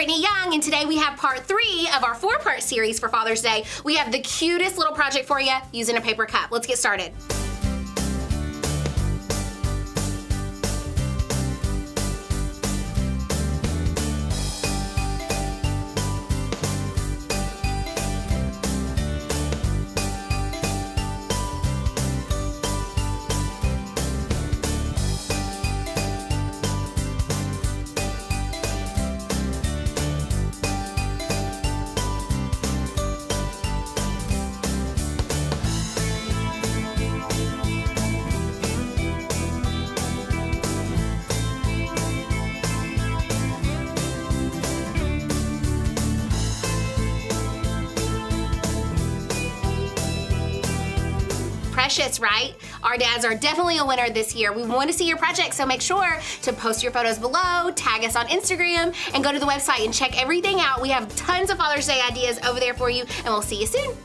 Brittany Young, and today we have part 3 of our 4-part series for Father's Day. We have the cutest little project for you using a paper cup. Let's get started. Precious, right? Our dads are definitely a winner this year. We want to see your project, so make sure to post your photos below, tag us on Instagram, and go to the website and check everything out. We have tons of Father's Day ideas over there for you, and we'll see you soon.